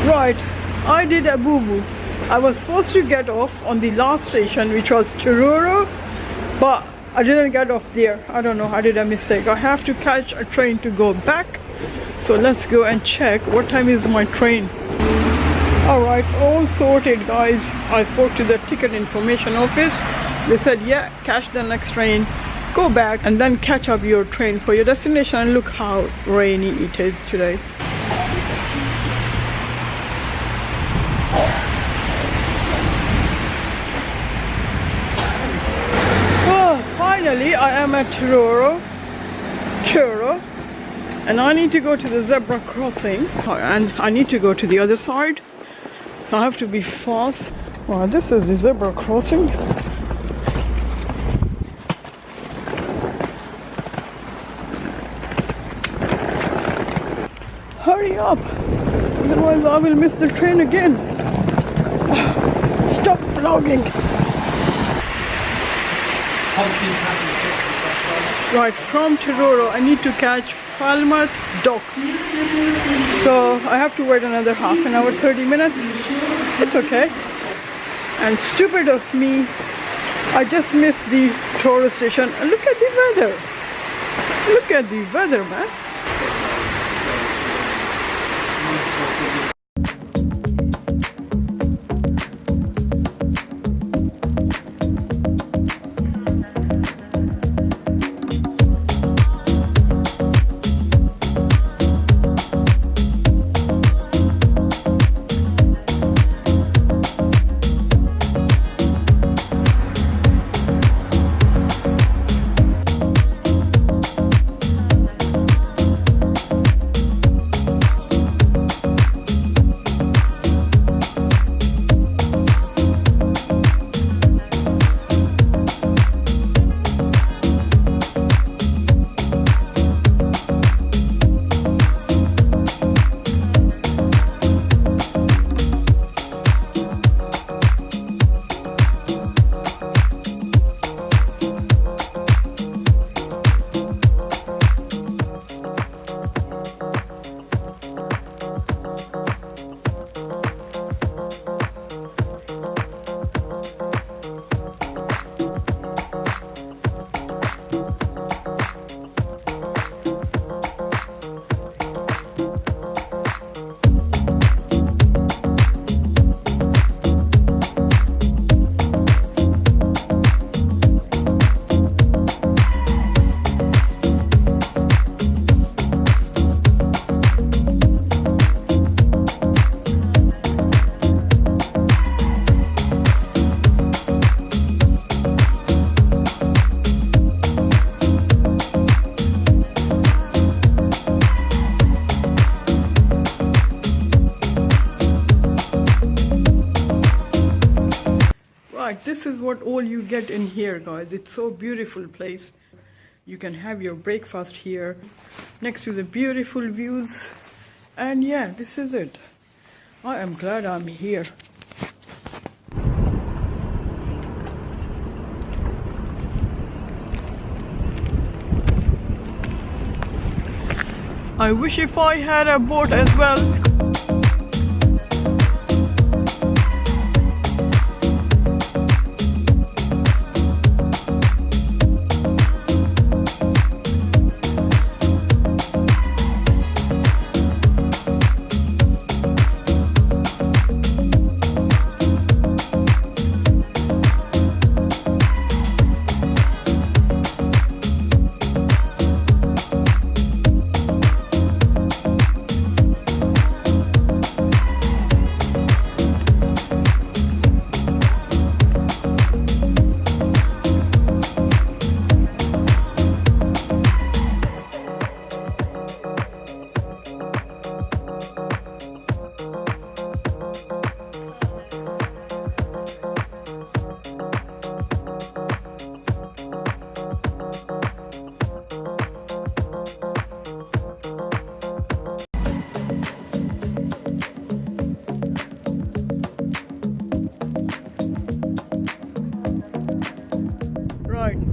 Right, I did a boo-boo. I was supposed to get off on the last station, which was Truro, but I didn't get off there. I don't know, I did a mistake. I have to catch a train to go back. So let's go and check what time is my train. Alright, all sorted guys. I spoke to the ticket information office. They said, yeah, catch the next train, go back and then catch up your train for your destination. And look how rainy it is today. Finally, I am at Truro, and I need to go to the zebra crossing, and I need to go to the other side. I have to be fast. Well, this is the zebra crossing. Hurry up, otherwise I will miss the train again. Stop vlogging. Right, from Truro I need to catch Falmouth docks, so I have to wait another half an hour, 30 minutes. It's okay. And stupid of me, I just missed the Truro station. Look at the weather. Look at the weather, man. This is what all you get in here, guys. It's so beautiful place. You can have your breakfast here next to the beautiful views, and yeah, this is it. I am glad I'm here. I wish if I had a boat as well.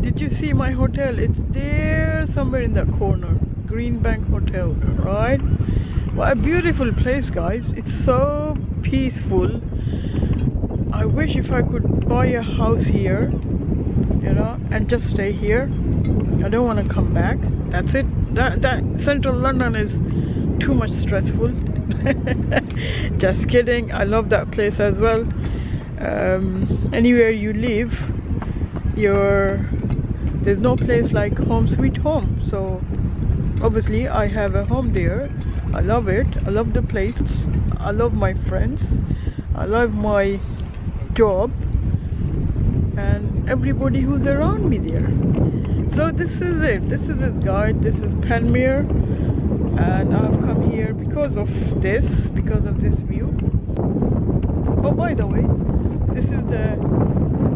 Did you see my hotel? It's there somewhere in the corner. Green Bank Hotel, right? What a beautiful place, guys. It's so peaceful. I wish if I could buy a house here, you know, and just stay here. I don't want to come back. That's it. That central London is too much stressful. Just kidding. I love that place as well. Anywhere you live, there's no place like home sweet home. So obviously I have a home there. I love it. I love the place. I love my friends. I love my job and everybody who's around me there. So this is it. This is his guide. This is Penmere, and I've come here because of this view. Oh, by the way, this is the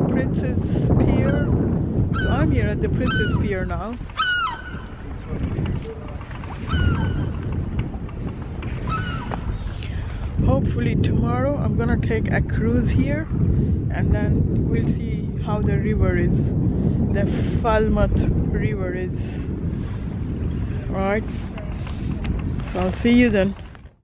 Princess Pier. So I'm here at the Princess Pier now. Hopefully tomorrow I'm gonna take a cruise here, and then we'll see how the river is. The Falmouth River is. Right. So I'll see you then.